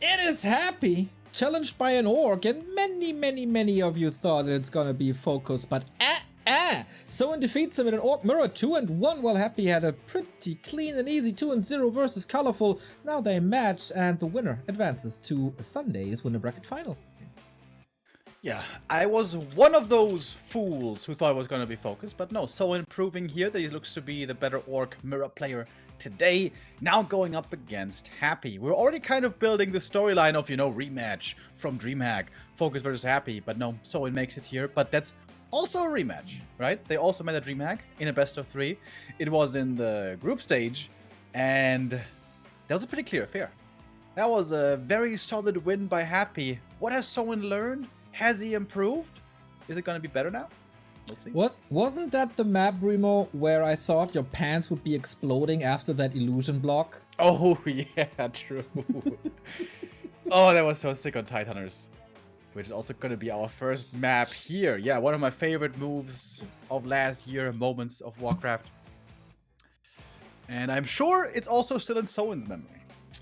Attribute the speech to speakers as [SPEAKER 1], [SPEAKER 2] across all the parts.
[SPEAKER 1] It is Happy, challenged by an orc, and many of you thought it's gonna be Focus, but Soin defeats him in an orc mirror 2-1, while Happy had a pretty clean and easy 2-0 versus Colorful. Now they match, and the winner advances to Sunday's Winnerbracket Final.
[SPEAKER 2] Yeah, I was one of those fools who thought it was going to be Focus, but no, Soin proving here that he looks to be the better orc mirror player today, now going up against Happy. We're already kind of building the storyline of, you know, rematch from DreamHack, Focus versus Happy, but no, Soin makes it here, but that's also a rematch, right? They also met a DreamHack in a best of 3. It was in the group stage, and that was a pretty clear affair. That was a very solid win by Happy. What has Soin learned? Has he improved? Is it going to be better now? We'll see.
[SPEAKER 1] What? Wasn't that the map, Remo, where I thought your pants would be exploding after that illusion block?
[SPEAKER 2] Oh, yeah, true. Oh, that was so sick on Tidehunters. Which is also going to be our first map here. Yeah, one of my favorite moves of last year, moments of Warcraft. And I'm sure it's also still in Soin's memory.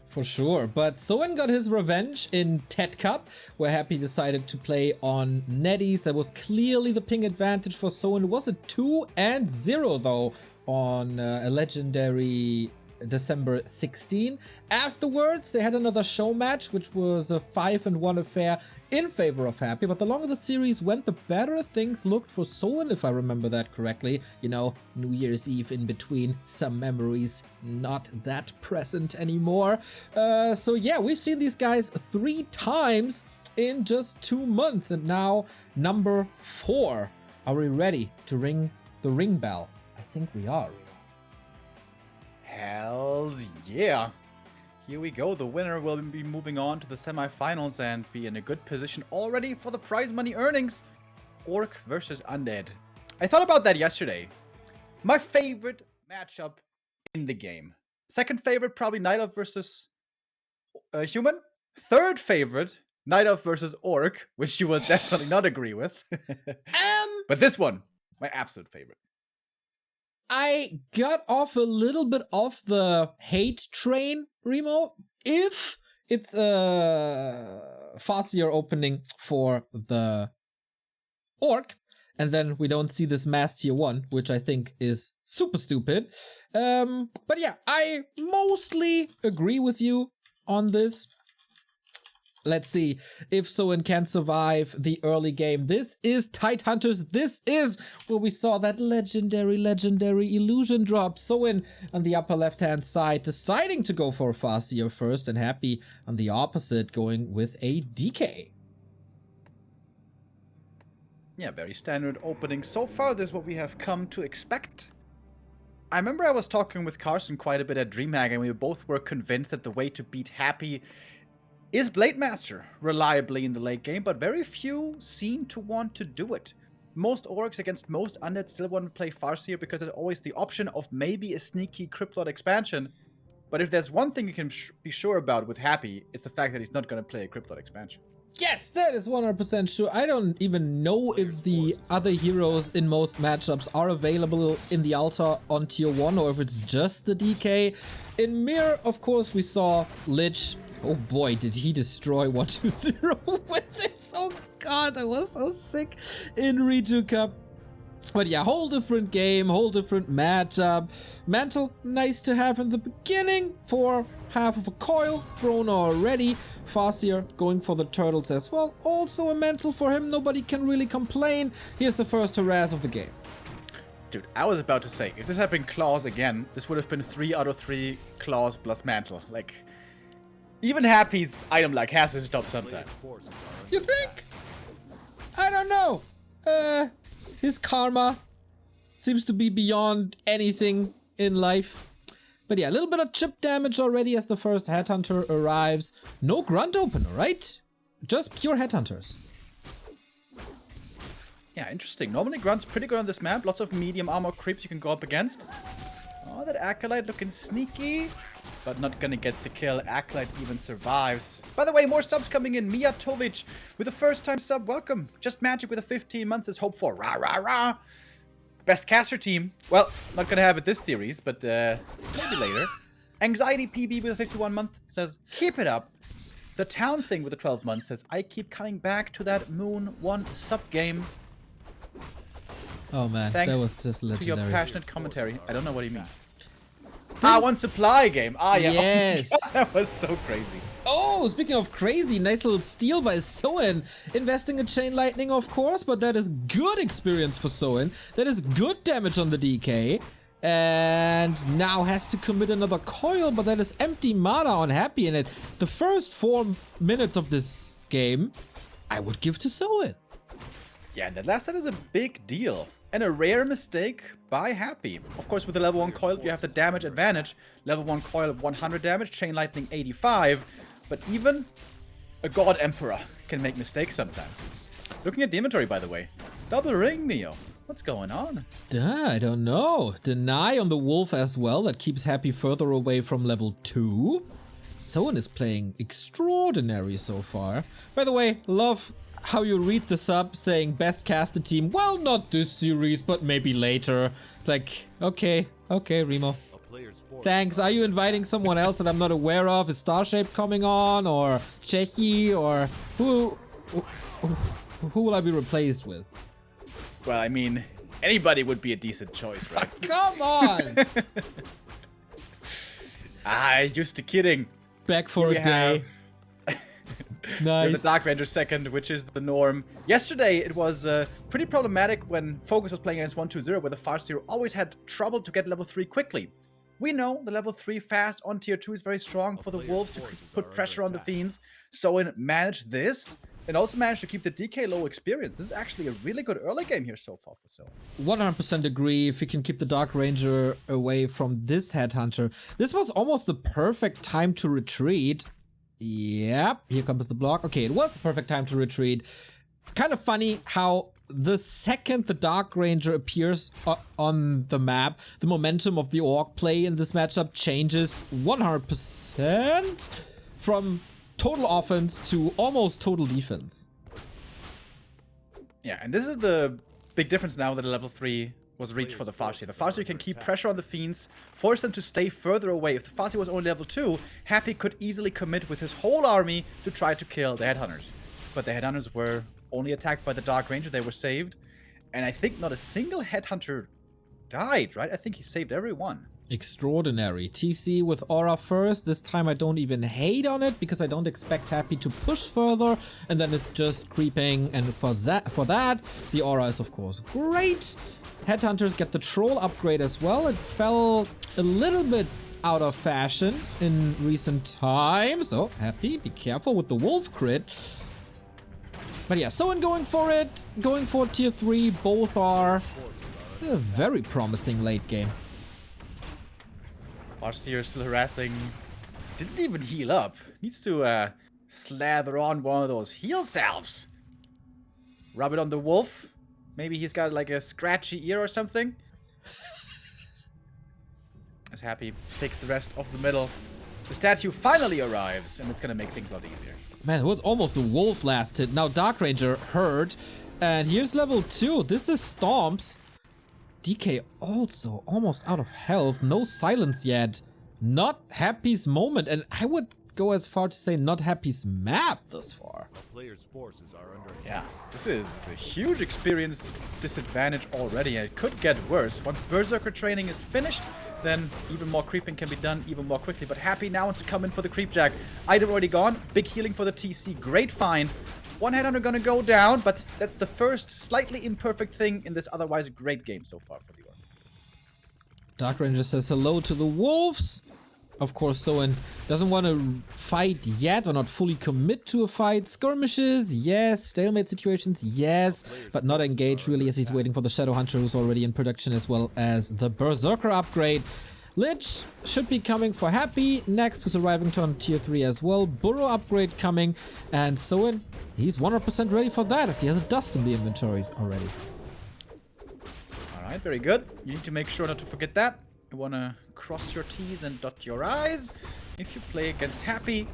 [SPEAKER 1] For sure, but Soin got his revenge in Tet Cup, where Happy decided to play on Netties. That was clearly the ping advantage for Soin. It was a 2-0 though on a legendary December 16. Afterwards, they had another show match, which was a 5-1 affair in favor of Happy. But the longer the series went, the better things looked for Soin, if I remember that correctly. You know, New Year's Eve in between, some memories not that present anymore. So yeah, we've seen these guys 3 times in just 2 months, and now number 4. Are we ready to ring the ring bell? I think we are.
[SPEAKER 2] Hells yeah. Here we go. The winner will be moving on to the semifinals and be in a good position already for the prize money earnings. Orc versus Undead. I thought about that yesterday. My favorite matchup in the game. Second favorite, probably Night Elf versus Human. Third favorite, Night Elf versus Orc, which you will definitely not agree with. But this one, my absolute favorite.
[SPEAKER 1] I got off a little bit off the hate train, Remo, if it's a Farseer opening for the Orc, and then we don't see this mass tier 1, which I think is super stupid. But yeah, I mostly agree with you on this. Let's see if Soin can survive the early game. This is Tidehunters. This is where we saw that legendary illusion drop. Soin on the upper left-hand side deciding to go for a Farseer first, and Happy on the opposite going with a DK.
[SPEAKER 2] Yeah, very standard opening. So far, this is what we have come to expect. I remember I was talking with Carson quite a bit at DreamHack, and we both were convinced that the way to beat Happy is Blade Master reliably in the late game, but very few seem to want to do it. Most orcs against most undead still want to play Farseer because there's always the option of maybe a sneaky Cryptlord expansion. But if there's one thing you can be sure about with Happy, it's the fact that he's not going to play a Cryptlord expansion.
[SPEAKER 1] Yes, that is 100% sure. I don't even know if the other heroes in most matchups are available in the altar on tier 1 or if it's just the DK. In Mirror, of course, we saw Lich. Oh boy, did he destroy 1-2-0 with this. Oh god, that was so sick in Reju Cup. But yeah, whole different game, whole different matchup. Mantle, nice to have in the beginning for half of a coil thrown already. Farseer going for the turtles as well. Also a mantle for him, nobody can really complain. Here's the first harass of the game.
[SPEAKER 2] Dude, I was about to say, if this had been claws again, this would have been 3 out of 3 claws plus mantle. Like, even Happy's item like has to stop sometime.
[SPEAKER 1] You think? I don't know. His karma seems to be beyond anything in life. But yeah, a little bit of chip damage already as the first Headhunter arrives. No grunt opener, right? Just pure Headhunters.
[SPEAKER 2] Yeah, interesting. Normally Grunt's pretty good on this map. Lots of medium armor creeps you can go up against. Oh, that Acolyte looking sneaky, but not gonna get the kill. Acolyte even survives. By the way, more subs coming in. Mijatovic with a first-time sub. Welcome. Just Magic with a 15 months is hoped for. Rah, rah, rah. Best caster team. Well, not gonna have it this series, but maybe later. Anxiety PB with a 51 month says, keep it up. The town thing with the 12 months says, I keep coming back to that Moon 1 sub-game.
[SPEAKER 1] Oh man,
[SPEAKER 2] Thanks
[SPEAKER 1] that was just
[SPEAKER 2] to
[SPEAKER 1] legendary.
[SPEAKER 2] your passionate commentary. I don't know what you mean. Ah, one supply game. Ah, yeah.
[SPEAKER 1] Yes.
[SPEAKER 2] Oh, that was so crazy.
[SPEAKER 1] Oh, speaking of crazy, nice little steal by Soin. Investing a Chain Lightning, of course, but that is good experience for Soin. That is good damage on the DK. And now has to commit another coil, but that is empty mana on Happy in it. The first 4 minutes of this game, I would give to Soin.
[SPEAKER 2] Yeah, and that last set is a big deal. And a rare mistake by Happy. Of course, with the level 1 coil, you have the damage advantage. Level 1 coil of 100 damage, Chain Lightning 85. But even a God Emperor can make mistakes sometimes. Looking at the inventory, by the way. Double ring, Neo. What's going on?
[SPEAKER 1] I don't know. Deny on the Wolf as well. That keeps Happy further away from level 2. Soin is playing extraordinary so far. By the way, love how you read the sub saying best casted team. Well, not this series, but maybe later. It's like, okay, Remo. Thanks. Are you inviting someone else that I'm not aware of? Is Starshape coming on, or Chechi, or who will I be replaced with?
[SPEAKER 2] Well, I mean, anybody would be a decent choice, right?
[SPEAKER 1] Come on!
[SPEAKER 2] Used to kidding.
[SPEAKER 1] Back for a day. Nice.
[SPEAKER 2] The Dark Ranger second, which is the norm. Yesterday, it was pretty problematic when Focus was playing against 1-2-0, where the Farseer always had trouble to get level 3 quickly. We know the level 3 fast on tier 2 is very strong for the Wolves to put pressure on the Fiends. Soin managed this, and also managed to keep the DK low experience. This is actually a really good early game here so far for Soin.
[SPEAKER 1] 100% agree. If you can keep the Dark Ranger away from this Headhunter. This was almost the perfect time to retreat. Yep, here comes the block. Okay, it was the perfect time to retreat. Kind of funny how the second the Dark Ranger appears on the map, the momentum of the Orc play in this matchup changes 100% from total offense to almost total defense.
[SPEAKER 2] Yeah, and this is the big difference now that the level 3 was reached for the Farseer. The Farseer can keep pressure on the Fiends, force them to stay further away. If the Farseer was only level 2, Happy could easily commit with his whole army to try to kill the Headhunters. But the Headhunters were only attacked by the Dark Ranger. They were saved. And I think not a single Headhunter died, right? I think he saved everyone.
[SPEAKER 1] Extraordinary. TC with Aura first. This time I don't even hate on it because I don't expect Happy to push further. And then it's just creeping. And for that, the Aura is of course great. Headhunters get the Troll upgrade as well. It fell a little bit out of fashion in recent times. So, Happy, be careful with the Wolf crit. But yeah, Soin going for it. Going for tier 3. Both are a very promising late game.
[SPEAKER 2] Farseer still harassing. Didn't even heal up. Needs to slather on one of those heal salves. Rub it on the Wolf. Maybe he's got like a scratchy ear or something. As Happy takes the rest of the middle. The statue finally arrives, and it's gonna make things a lot easier.
[SPEAKER 1] Man, it was almost a Wolf last hit. Now Dark Ranger hurt. And here's level 2. This is Stomps. DK also almost out of health. No silence yet. Not Happy's moment. And I would go as far to say not Happy's map thus far.
[SPEAKER 3] Players' forces are under attack.
[SPEAKER 2] Yeah, this is a huge experience disadvantage already, and it could get worse. Once Berserker training is finished, then even more creeping can be done even more quickly. But Happy now wants to come in for the creep jack. Item already gone. Big healing for the TC. Great find. One Headhunter gonna go down, but that's the first slightly imperfect thing in this otherwise great game so far for the Orc.
[SPEAKER 1] Dark Ranger says hello to the Wolves. Of course, Soin doesn't want to fight yet or not fully commit to a fight. Skirmishes, yes. Stalemate situations, yes. But not engage really as he's waiting for the Shadow Hunter who's already in production as well as the Berserker upgrade. Lich should be coming for Happy next, who's arriving to on tier 3 as well. Burrow upgrade coming. And Soin, he's 100% ready for that as he has a dust in the inventory already.
[SPEAKER 2] Alright, very good. You need to make sure not to forget that. You want to cross your T's and dot your I's if you play against Happy.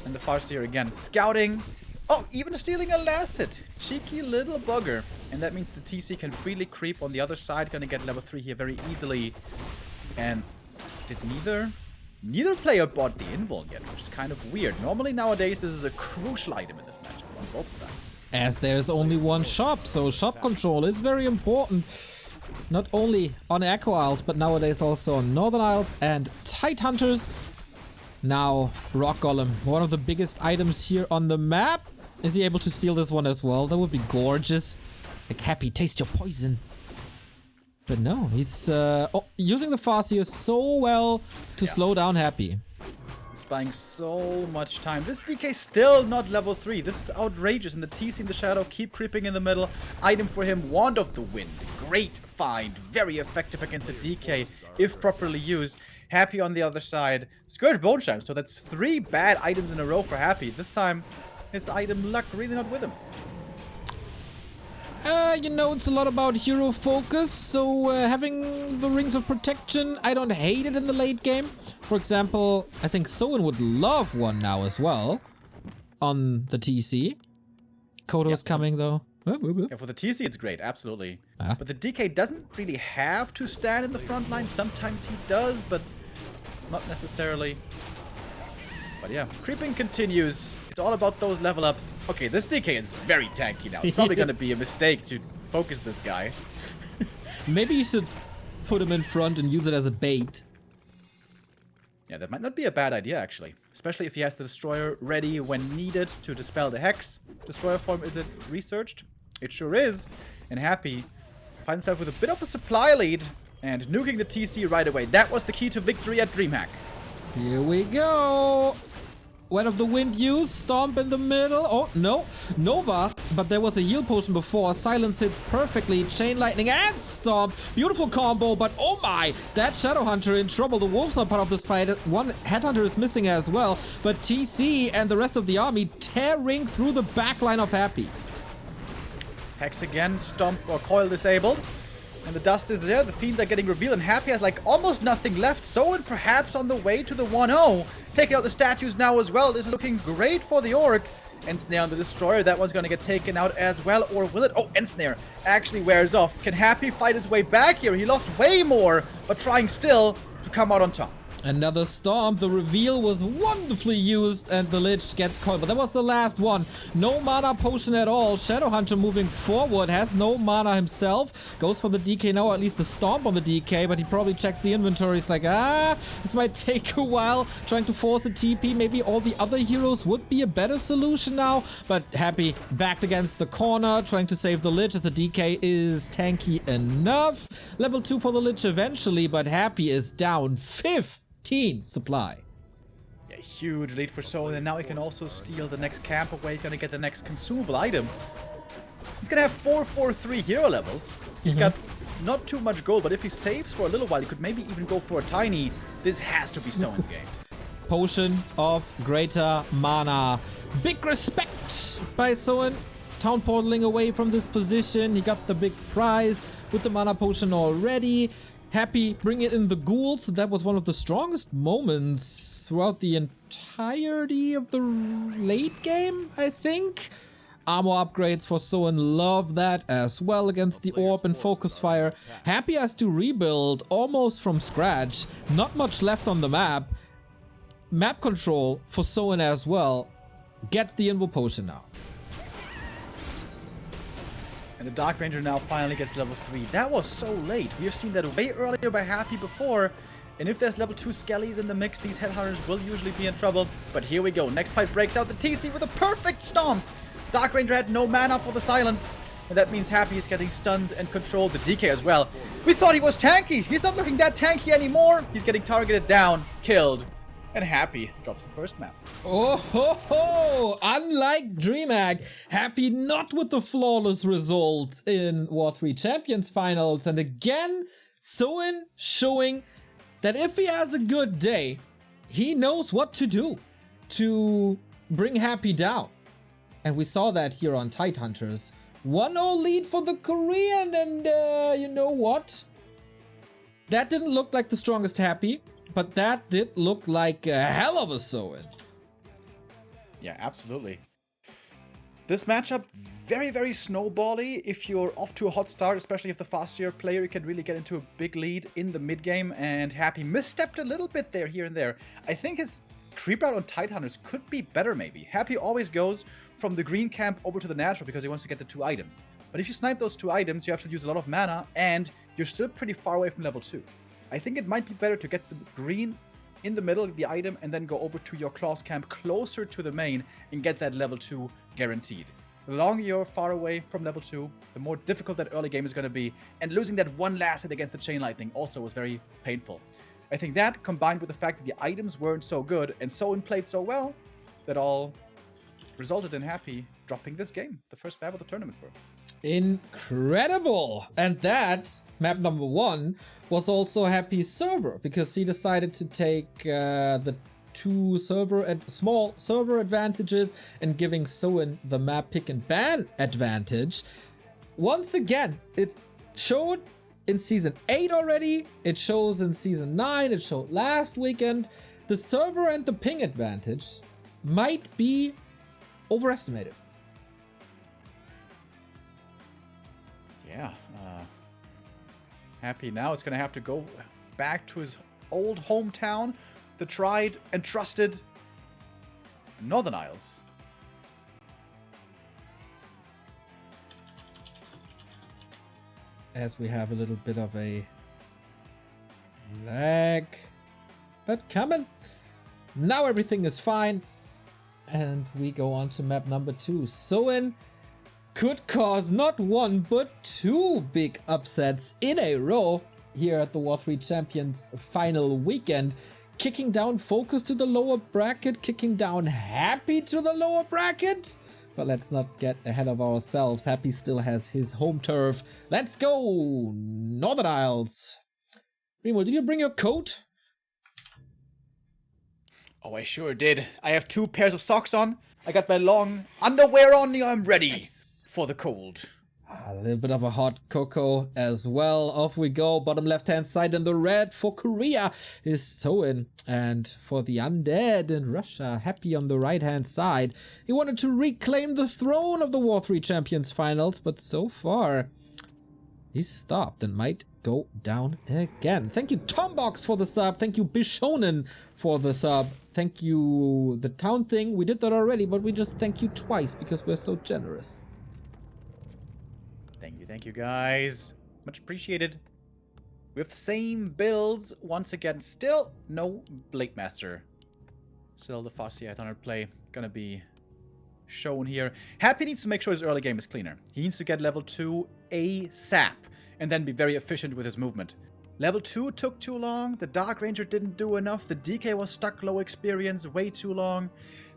[SPEAKER 2] And the Farseer again scouting. Oh, even stealing a last hit. Cheeky little bugger. And that means the TC can freely creep on the other side. Gonna get level 3 here very easily. And did neither neither player bought the invul yet, which is kind of weird. Normally nowadays this is a crucial item in this matchup on both sides.
[SPEAKER 1] As there's only one shop, so shop control is very important. Not only on Echo Isles, but nowadays also on Northern Isles and Tide Hunters. Now, Rock Golem, one of the biggest items here on the map. Is he able to steal this one as well? That would be gorgeous. Like, Happy, taste your poison. But no, he's using the Farseer so well to slow down Happy.
[SPEAKER 2] He's buying so much time. This DK still not level 3. This is outrageous. And the TC in the shadow keep creeping in the middle. Item for him, Wand of the Wind. Great find. Very effective against the DK if properly used. Happy on the other side. Scourge Bone Chime. So that's 3 bad items in a row for Happy. This time, his item luck really not with him.
[SPEAKER 1] You know, it's a lot about hero focus, so having the Rings of Protection, I don't hate it in the late game. For example, I think Soin would love one now as well on the TC. Kodo's coming though.
[SPEAKER 2] Yeah, for the TC it's great, absolutely. But the DK doesn't really have to stand in the front line. Sometimes he does, but not necessarily. But yeah, creeping continues. It's all about those level ups. Okay, this DK is very tanky now. It's probably going to be a mistake to focus this guy.
[SPEAKER 1] Maybe you should put him in front and use it as a bait.
[SPEAKER 2] Yeah, that might not be a bad idea, actually. Especially if he has the Destroyer ready when needed to dispel the Hex. Destroyer form, is it researched? It sure is. And Happy finds himself with a bit of a supply lead and nuking the TC right away. That was the key to victory at DreamHack.
[SPEAKER 1] Here we go. Word of the Wind used, Stomp in the middle. Oh, no. Nova, but there was a heal potion before. Silence hits perfectly. Chain Lightning and Stomp. Beautiful combo, but oh my. That Shadow Hunter in trouble. The Wolf's not part of this fight. One Headhunter is missing as well. But TC and the rest of the army tearing through the backline of Happy.
[SPEAKER 2] Hex again, Stomp or Coil disabled. And the dust is there, the Fiends are getting revealed, and Happy has like almost nothing left. Soin perhaps on the way to the 1-0. Taking out the statues now as well. This is looking great for the Orc. Ensnare on the Destroyer, that one's gonna get taken out as well, or will it? Oh, Ensnare actually wears off. Can Happy fight his way back here? He lost way more, but trying still to come out on top.
[SPEAKER 1] Another Stomp. The reveal was wonderfully used and the Lich gets caught. But that was the last one. No mana potion at all. Shadowhunter moving forward. Has no mana himself. Goes for the DK now. At least a Stomp on the DK. But he probably checks the inventory. It's like, this might take a while. Trying to force the TP. Maybe all the other heroes would be a better solution now. But Happy backed against the corner. Trying to save the Lich as the DK is tanky enough. Level 2 for the Lich eventually. But Happy is down 5th. Supply.
[SPEAKER 2] Yeah, huge lead for Soin, and now he can also steal the next camp away. He's gonna get the next consumable item. He's gonna have 4-4-3 hero levels. He's got not too much gold, but if he saves for a little while, he could maybe even go for a tiny. This has to be Soin's game.
[SPEAKER 1] Potion of greater mana. Big respect by Soin. Town portaling away from this position. He got the big prize with the mana potion already. Happy bringing in the ghouls. That was one of the strongest moments throughout the entirety of the late game, I think. Armor upgrades for Soin, love that as well against the Orb and Focus Fire. Happy has to rebuild almost from scratch. Not much left on the map. Map control for Soin as well. Gets the Invo Potion now.
[SPEAKER 2] And the Dark Ranger now finally gets level 3. That was so late. We have seen that way earlier by Happy before. And if there's level 2 Skellies in the mix, these Headhunters will usually be in trouble. But here we go. Next fight breaks out the TC with a perfect Stomp. Dark Ranger had no mana for the Silenced. And that means Happy is getting stunned and controlled. The DK as well. We thought he was tanky. He's not looking that tanky anymore. He's getting targeted down, killed. And Happy drops the first map.
[SPEAKER 1] Oh ho ho! Unlike DreamHack, Happy not with the flawless results in W3Champions finals. And again, Soin showing that if he has a good day, he knows what to do to bring Happy down. And we saw that here on Tide Hunters. 1-0 lead for the Korean, and you know what? That didn't look like the strongest Happy. But that did look like a hell of a Soin.
[SPEAKER 2] Yeah, absolutely. This matchup, very, very snowbally if you're off to a hot start, especially if the faster player, you can really get into a big lead in the mid game. And Happy misstepped a little bit there, here and there. I think his creep out on Tidehunters could be better, maybe. Happy always goes from the green camp over to the natural because he wants to get the 2 items. But if you snipe those 2 items, you have to use a lot of mana, and you're still pretty far away from level 2. I think it might be better to get the green in the middle, the item, and then go over to your Claws camp closer to the main and get that level 2 guaranteed. The longer you're far away from level 2, the more difficult that early game is going to be, and losing that one last hit against the Chain Lightning also was very painful. I think that, combined with the fact that the items weren't so good and Soin played so well, that all resulted in Happy dropping this game, the first map of the tournament for him.
[SPEAKER 1] Incredible! And that, map number 1, was also Happy's server, because he decided to take the 2 small server advantages and giving Soin the map pick and ban advantage. Once again, it showed in Season 8 already, it shows in Season 9, it showed last weekend. The server and the ping advantage might be overestimated.
[SPEAKER 2] Yeah, Happy now is going to have to go back to his old hometown, the tried and trusted Northern Isles.
[SPEAKER 1] As we have a little bit of a lag, but coming. Now everything is fine, and we go on to map number 2. Soin could cause not 1 but 2 big upsets in a row here at the W3Champions final weekend. Kicking down Focus to the lower bracket, kicking down Happy to the lower bracket. But let's not get ahead of ourselves. Happy still has his home turf. Let's go, Northern Isles. Remo, did you bring your coat?
[SPEAKER 2] Oh, I sure did. I have 2 pairs of socks on. I got my long underwear on. I'm ready for the cold.
[SPEAKER 1] A little bit of a hot cocoa as well. Off we go. Bottom left-hand side in the red for Korea is Soin. And for the undead in Russia, Happy on the right-hand side. He wanted to reclaim the throne of the W3Champions finals, but so far he's stopped and might go down again. Thank you, Tombox, for the sub. Thank you, Bishonen, for the sub. Thank you, the town thing. We did that already, but we just thank you twice because we're so generous.
[SPEAKER 2] Thank you guys. Much appreciated. We have the same builds once again. Still no Blade Master. Still the Fossey Ithonard play gonna be shown here. Happy needs to make sure his early game is cleaner. He needs to get level 2 ASAP and then be very efficient with his movement. Level 2 took too long. The Dark Ranger didn't do enough. The DK was stuck low experience way too long.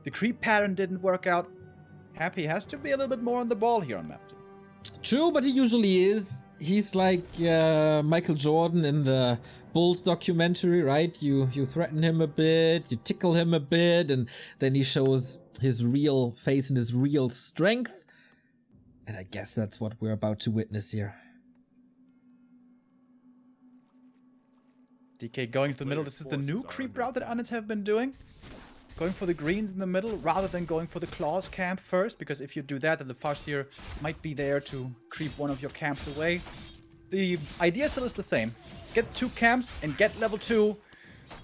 [SPEAKER 2] The creep pattern didn't work out. Happy has to be a little bit more on the ball here on map 2.
[SPEAKER 1] True, but he usually is. He's like Michael Jordan in the Bulls documentary, right? You threaten him a bit, you tickle him a bit, and then he shows his real face and his real strength. And I guess that's what we're about to witness here.
[SPEAKER 2] DK going to the middle. This is the new creep route that Unnets have been doing. Going for the greens in the middle rather than going for the Claws camp first, because if you do that, then the Farseer might be there to creep one of your camps away. The idea still is the same. Get 2 camps and get level 2.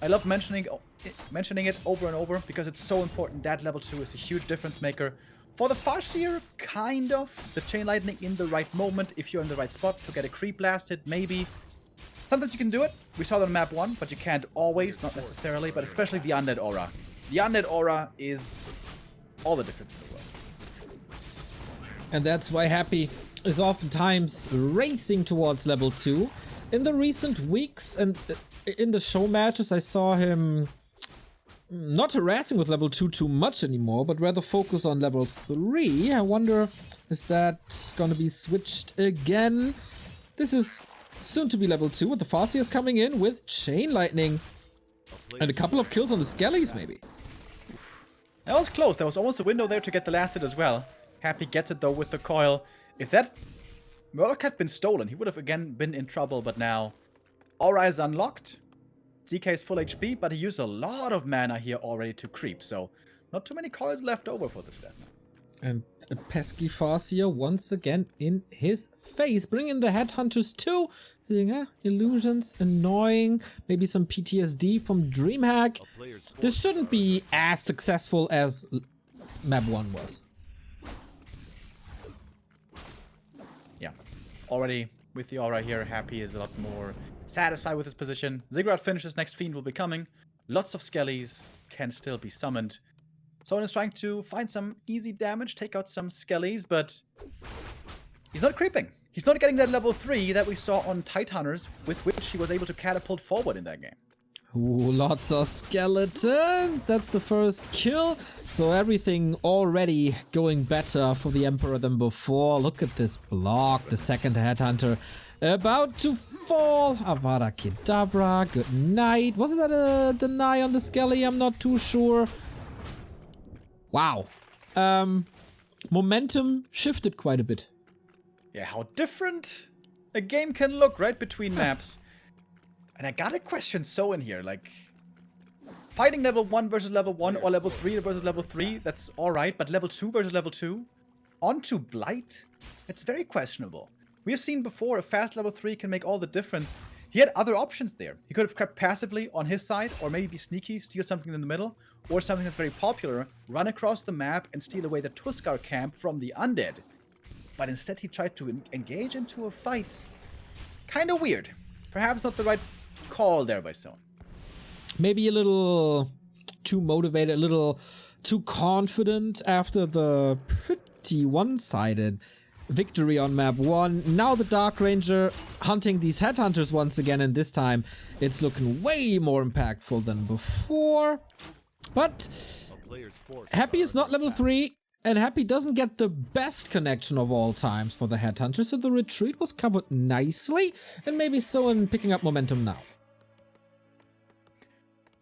[SPEAKER 2] I love mentioning it over and over because it's so important. That level 2 is a huge difference maker. For the Farseer, kind of. The Chain Lightning in the right moment, if you're in the right spot to get a creep blasted, maybe. Sometimes you can do it. We saw that on map 1, but you can't always, not necessarily, but especially the Undead Aura. The Undead Aura is all the difference in the world.
[SPEAKER 1] And that's why Happy is oftentimes racing towards level 2. In the recent weeks and in the show matches, I saw him not harassing with level 2 too much anymore, but rather focus on level 3. I wonder, is that going to be switched again? This is soon to be level 2 with the Farseers coming in with Chain Lightning. And a couple of kills on the Skellies, maybe.
[SPEAKER 2] That was close. There was almost a window there to get the last hit as well. Happy gets it though with the coil. If that Murloc had been stolen, he would have again been in trouble, but now Aura is unlocked. DK is full HP, but he used a lot of mana here already to creep, so not too many coils left over for this death.
[SPEAKER 1] And a pesky Farseer once again in his face. Bring in the Headhunters too. Illusions, annoying. Maybe some PTSD from DreamHack. This shouldn't be as successful as map 1 was.
[SPEAKER 2] Yeah, already with the aura here, Happy is a lot more satisfied with his position. Ziggurat finishes, next Fiend will be coming. Lots of Skellies can still be summoned. Soin is trying to find some easy damage, take out some Skellies, but he's not creeping. He's not getting that level 3 that we saw on Tidehunters, with which he was able to catapult forward in that game.
[SPEAKER 1] Ooh, lots of skeletons. That's the first kill. So everything already going better for the Emperor than before. Look at this block. The second Headhunter about to fall. Avada Kedavra. Good night. Wasn't that a deny on the Skelly? I'm not too sure. Wow. Momentum shifted quite a bit.
[SPEAKER 2] Yeah, how different a game can look, right, between maps. And I gotta question Soin here, like, fighting level 1 versus level 1 or level 3 versus level 3, that's alright, but level 2 versus level 2? Onto Blight? It's very questionable. We have seen before a fast level 3 can make all the difference. He had other options there. He could have crept passively on his side, or maybe be sneaky, steal something in the middle, or something that's very popular, run across the map and steal away the Tuskar camp from the undead. But instead he tried to engage into a fight. Kinda weird. Perhaps not the right call there by Soin.
[SPEAKER 1] Maybe a little too motivated, a little too confident after the pretty one-sided victory on map 1. Now the Dark Ranger hunting these Headhunters once again, and this time it's looking way more impactful than before. But Happy is not level 3, and Happy doesn't get the best connection of all times for the Headhunter, so the retreat was covered nicely, and maybe Soin picking up momentum now.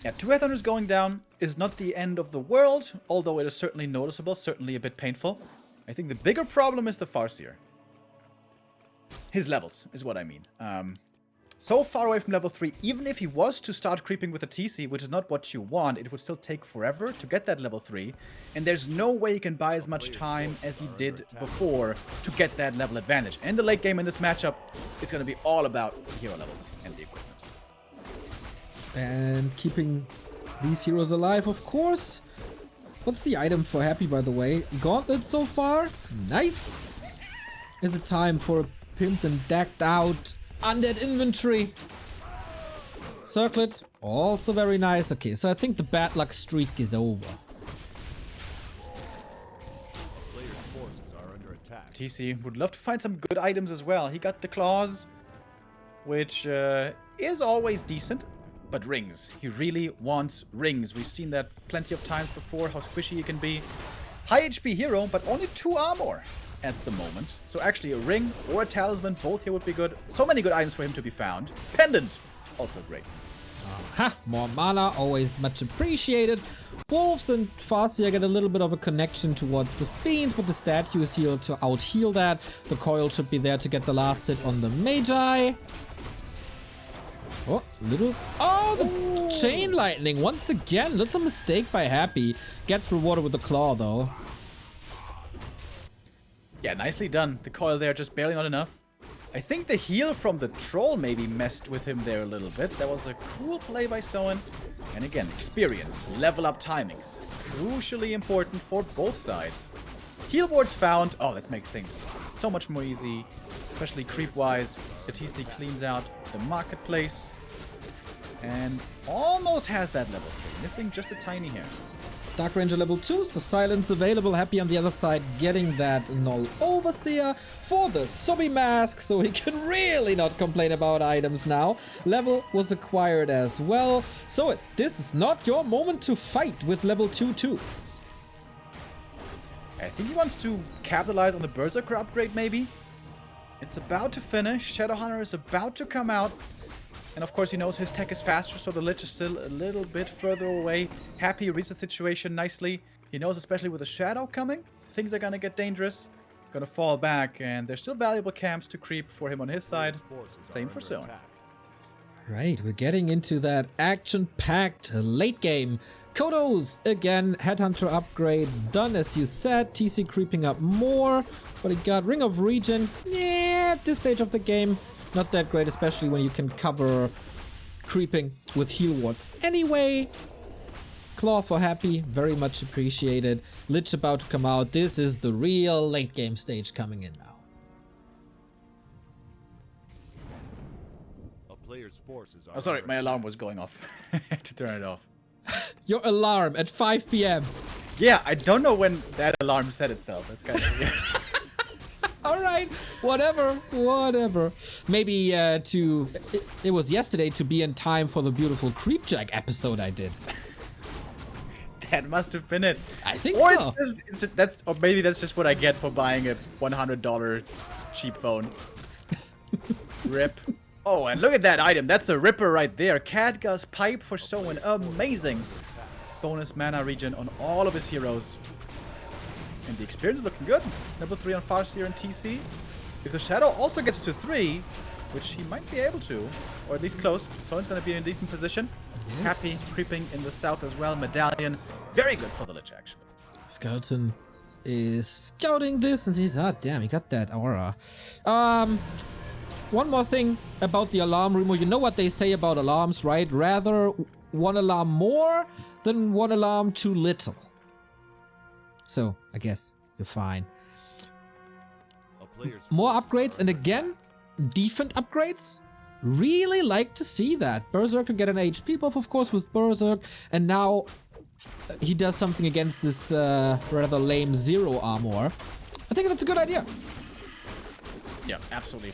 [SPEAKER 2] Yeah, 2 Headhunters going down is not the end of the world, although it is certainly noticeable, certainly a bit painful. I think the bigger problem is the Farseer. His levels is what I mean. So far away from level 3, even if he was to start creeping with a TC, which is not what you want, it would still take forever to get that level 3. And there's no way he can buy as much time as he did before to get that level advantage. In the late game in this matchup, it's going to be all about hero levels and the equipment.
[SPEAKER 1] And keeping these heroes alive, of course. What's the item for Happy, by the way? Gauntlet so far? Nice! Is it time for a pimped and decked out undead inventory? Circlet, also very nice. Okay, so I think the bad luck streak is over.
[SPEAKER 2] TC would love to find some good items as well. He got the claws, which is always decent. But rings. He really wants rings. We've seen that plenty of times before, how squishy he can be. High HP hero, but only 2 armor at the moment. So actually a ring or a talisman, both here would be good. So many good items for him to be found. Pendant, also great.
[SPEAKER 1] Ha! More mana, always much appreciated. Wolves and Farseer get a little bit of a connection towards the Fiends, but the statue is here to out-heal that. The coil should be there to get the last hit on the Magi. Oh, the chain lightning once again. Little mistake by Happy. Gets rewarded with the claw though.
[SPEAKER 2] Yeah, nicely done. The coil there just barely not enough. I think the heal from the troll maybe messed with him there a little bit. That was a cool play by Soin. And again, experience, level up timings. Crucially important for both sides. Heal wards found. Oh, that makes things so much more easy. Especially creep-wise. The TC cleans out the marketplace. And almost has that level 3. Missing just a tiny hair.
[SPEAKER 1] Dark Ranger level 2, so silence available. Happy on the other side getting that null overseer for the Subby mask, so he can really not complain about items now. Level was acquired as well. So this is not your moment to fight with level 2 too.
[SPEAKER 2] I think he wants to capitalize on the Berserker upgrade maybe. It's about to finish. Shadowhunter is about to come out. And of course he knows his tech is faster, so the Lich is still a little bit further away. Happy reads the situation nicely. He knows especially with the Shadow coming, things are gonna get dangerous. Gonna fall back, and there's still valuable camps to creep for him on his side. Same for Soin.
[SPEAKER 1] Right, we're getting into that action-packed late game. Kodos, again, Headhunter upgrade done as you said. TC creeping up more. But he got Ring of Regen. Yeah, at this stage of the game, not that great, especially when you can cover creeping with heal wards. Anyway, Claw for Happy, very much appreciated. Lich about to come out. This is the real late game stage coming in now.
[SPEAKER 3] A player's forces are
[SPEAKER 2] Oh, sorry,
[SPEAKER 3] under
[SPEAKER 2] my alarm
[SPEAKER 3] attack.
[SPEAKER 2] was going off. I had to turn it off.
[SPEAKER 1] Your alarm at 5 p.m.
[SPEAKER 2] Yeah, I don't know when that alarm set itself. That's kind of weird.
[SPEAKER 1] Alright, whatever. Maybe it was yesterday to be in time for the beautiful Creepjack episode I did.
[SPEAKER 2] That must have been it.
[SPEAKER 1] I think
[SPEAKER 2] or
[SPEAKER 1] so.
[SPEAKER 2] Or maybe that's just what I get for buying a $100 cheap phone. Rip. Oh, and look at that item. That's a ripper right there. Khadgar's Pipe for Soin. Amazing. Bonus mana regen on all of his heroes. And the experience is looking good. Level 3 on Farseer and TC. If the Shadow also gets to 3, which he might be able to, or at least close, Soin's going to be in a decent position.
[SPEAKER 1] Yes.
[SPEAKER 2] Happy creeping in the south as well. Medallion. Very good for the Lich, actually.
[SPEAKER 1] Skeleton is scouting this and he's, damn, he got that aura. One more thing about the alarm, Remo. You know what they say about alarms, right? Rather one alarm more than one alarm too little. So, I guess you're fine.
[SPEAKER 3] A player's
[SPEAKER 1] More
[SPEAKER 3] forces
[SPEAKER 1] upgrades,
[SPEAKER 3] are
[SPEAKER 1] and
[SPEAKER 3] under
[SPEAKER 1] again, defense upgrades. Really like to see that. Berserk to get an HP buff, of course, with Berserk. And now he does something against this rather lame zero armor. I think that's a good idea.
[SPEAKER 2] Yeah, absolutely.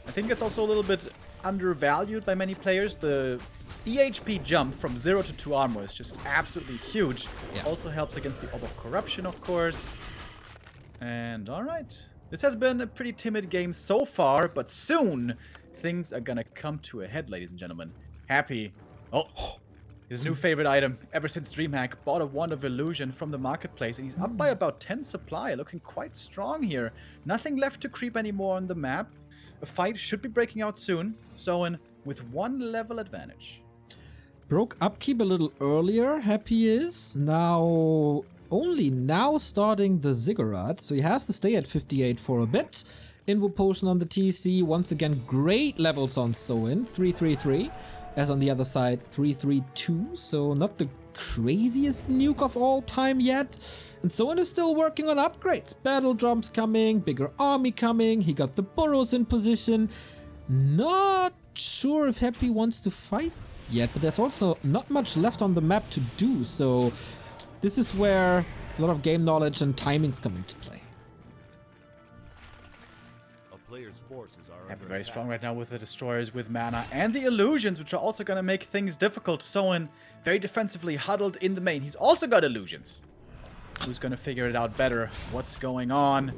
[SPEAKER 2] I think it's also a little bit undervalued by many players. The EHP jump from 0 to 2 armor is just absolutely huge.
[SPEAKER 1] Yeah.
[SPEAKER 2] Also helps against the Orb of Corruption, of course. And alright. This has been a pretty timid game so far, but soon things are gonna come to a head, ladies and gentlemen. Happy. Oh, his new favorite item ever since DreamHack. Bought a Wand of Illusion from the marketplace, and he's up by about 10 supply, looking quite strong here. Nothing left to creep anymore on the map. A fight should be breaking out soon. Soin with 1 level advantage.
[SPEAKER 1] Broke upkeep a little earlier. Happy is now only now starting the Ziggurat, so he has to stay at 58 for a bit. Invo Potion on the TC. Once again, great levels on Soin. 333. As on the other side, 332. So not the craziest nuke of all time yet. And Soin is still working on upgrades. Battle drums coming, bigger army coming. He got the burrows in position. Not sure if Happy wants to fight yet, but there's also not much left on the map to do. So this is where a lot of game knowledge and timings come into play.
[SPEAKER 3] A player's forces are
[SPEAKER 2] Happy
[SPEAKER 3] under
[SPEAKER 2] very
[SPEAKER 3] attack.
[SPEAKER 2] strong right now with the Destroyers, with mana, and the Illusions, which are also going to make things difficult. Soin very defensively huddled in the main. He's also got Illusions. Who's going to figure it out better? What's going on?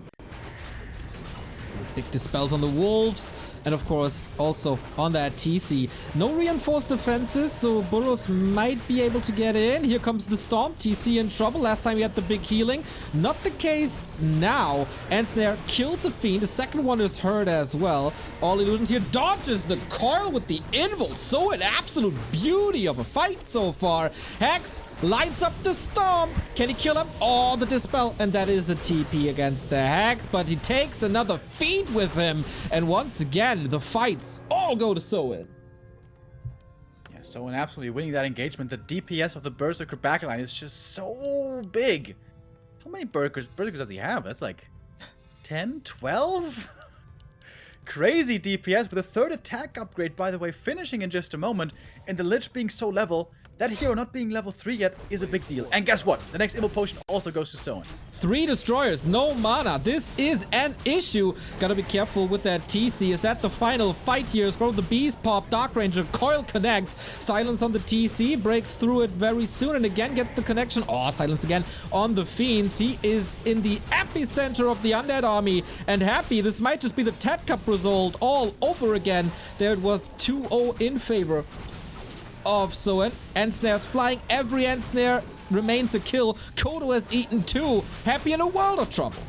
[SPEAKER 1] Big dispels on the wolves, and of course also on that TC. No reinforced defenses, so Burrows might be able to get in. Here comes the Stomp. TC in trouble. Last time he had the big healing. Not the case now. Ensnare kills a Fiend. The second one is hurt as well. All Illusions here. Dodges the coil with the Invul. So an absolute beauty of a fight so far. Hex lights up the Stomp. Can he kill him? Oh, the Dispel. And that is the TP against the Hex, but he takes another Fiend with him, and once again the fights all go to Soin.
[SPEAKER 2] Yeah, Soin absolutely winning that engagement. The DPS of the Berserker backline is just so big. How many Berserkers does he have? That's like 10, 12? Crazy DPS with a third attack upgrade, by the way, finishing in just a moment. And the Lich being so level, that hero not being level 3 yet is a big deal. And guess what? The next Invo Potion also goes to Soin.
[SPEAKER 1] 3 destroyers, no mana. This is an issue. Gotta be careful with that TC. Is that the final fight here? Scroll the Beast pop, Dark Ranger, coil connects. Silence on the TC, breaks through it very soon and again gets the connection. Oh, silence again on the Fiends. He is in the epicenter of the Undead army. And Happy, this might just be the Ted Cup result all over again. There it was 2-0 in favor of Soin. Ensnare's flying. Every Ensnare remains a kill. Kodo has eaten 2. Happy in a world of trouble.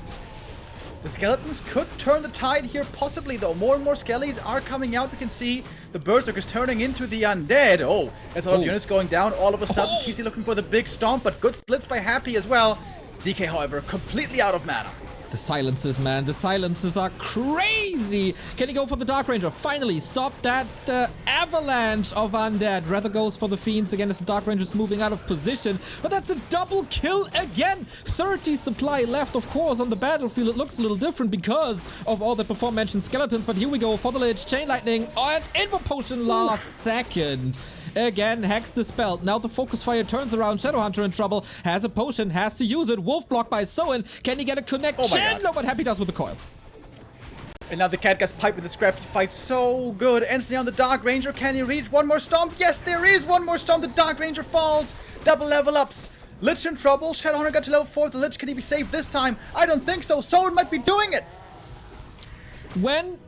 [SPEAKER 2] The skeletons could turn the tide here, possibly though. More and more skellies are coming out. We can see the berserkers turning into the undead. Oh, there's a lot of units going down. All of a sudden, TC looking for the big stomp, but good splits by Happy as well. DK, however, completely out of mana.
[SPEAKER 1] The silences, man. The silences are crazy. Can he go for the Dark Ranger? Finally, stop that avalanche of undead. Rather goes for the Fiends again as the Dark Ranger's moving out of position. But that's a double kill again. 30 supply left, of course, on the battlefield. It looks a little different because of all the before-mentioned skeletons. But here we go for the Lich. Chain Lightning and Invo Potion last second. Again, Hex dispelled. Now the focus fire turns around. Shadowhunter in trouble. Has a potion. Has to use it. Wolf blocked by Soin. Can he get a connection? No, but Happy does with the coil.
[SPEAKER 2] And now the cat gets piped with the scrappy fight. So good. Instantly on the Dark Ranger. Can he reach one more stomp? Yes, there is one more stomp. The Dark Ranger falls. Double level ups. Lich in trouble. Shadowhunter got to level 4. The Lich, can he be saved this time? I don't think so. Soin might be doing it.
[SPEAKER 1] When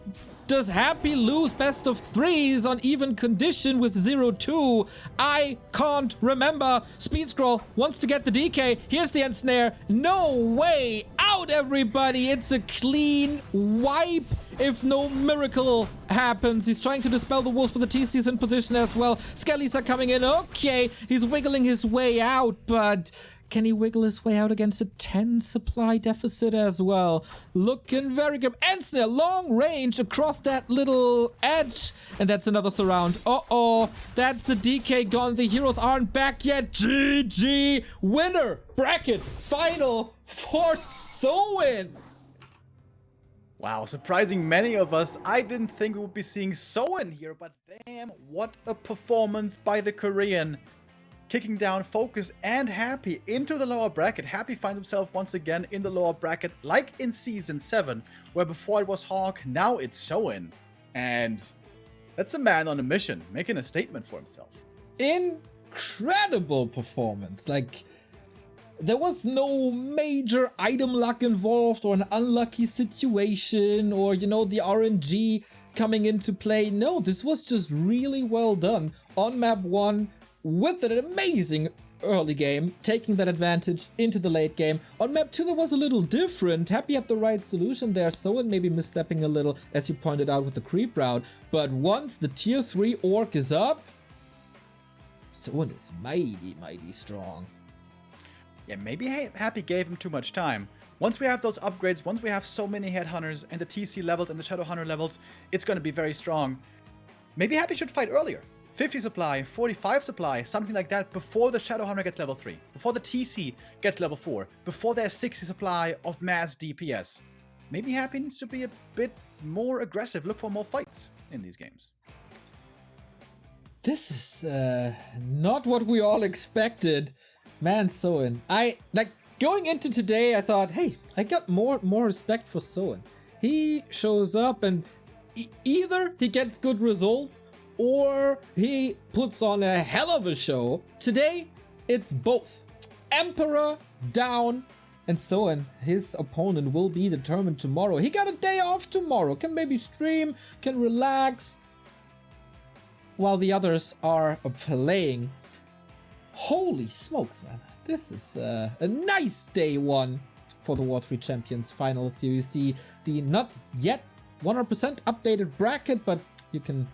[SPEAKER 1] does Happy lose best of 3s on even condition with 0-2? I can't remember. Speed Scroll wants to get the DK. Here's the end snare. No way out, everybody. It's a clean wipe if no miracle happens. He's trying to dispel the wolves, but the TC's in position as well. Skellies are coming in. Okay, he's wiggling his way out, but can he wiggle his way out against a 10 supply deficit as well? Looking very good. Ensnare, long range across that little edge. And that's another surround. Uh-oh. That's the DK gone. The heroes aren't back yet. GG. Winner bracket final for Soin.
[SPEAKER 2] Wow, surprising many of us. I didn't think we would be seeing Soin here, but damn, what a performance by the Korean. Kicking down Focus and Happy into the lower bracket. Happy finds himself once again in the lower bracket, like in Season 7, where before it was Hawk, now it's Soin. And that's a man on a mission, making a statement for himself.
[SPEAKER 1] Incredible performance. Like, there was no major item luck involved or an unlucky situation or, you know, the RNG coming into play. No, this was just really well done on map 1. With an amazing early game, taking that advantage into the late game. On map 2, that was a little different. Happy had the right solution there. Soin maybe misstepping a little, as you pointed out, with the creep route. But once the tier 3 orc is up, Soin is mighty, mighty strong.
[SPEAKER 2] Yeah, maybe Happy gave him too much time. Once we have those upgrades, once we have so many headhunters and the TC levels and the Shadowhunter levels, it's going to be very strong. Maybe Happy should fight earlier. 50 supply, 45 supply, something like that, before the Shadowhunter gets level 3, before the TC gets level 4, before there's 60 supply of mass DPS. Maybe Happy needs to be a bit more aggressive, look for more fights in these games.
[SPEAKER 1] This is not what we all expected. Man, Soin. Going into today, I thought, hey, I got more respect for Soin. He shows up and either he gets good results or he puts on a hell of a show. Today, it's both. Emperor down, and Soin, his opponent, will be determined tomorrow. He got a day off tomorrow. Can maybe stream, can relax, while the others are playing. Holy smokes, man. This is a nice day 1 for the W3Champions finals. Here you see the not yet 100% updated bracket, but you can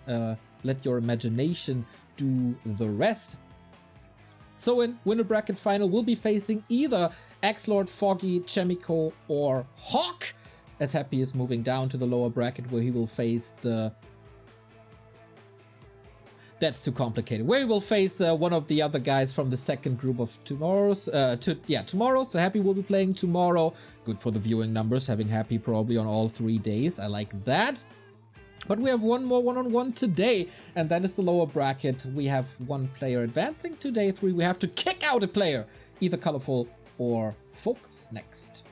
[SPEAKER 1] let your imagination do the rest. Soin, winner bracket final, will be facing either X-Lord, Foggy, Chemico, or Hawk, as Happy is moving down to the lower bracket where he will face the... That's too complicated. Where he will face one of the other guys from the second group of tomorrow's... tomorrow. So Happy will be playing tomorrow. Good for the viewing numbers, having Happy probably on all 3 days. I like that. But we have one more one-on-one today, and that is the lower bracket. We have 1 player advancing to day 3. We have to kick out a player, either Colorful or Focus next.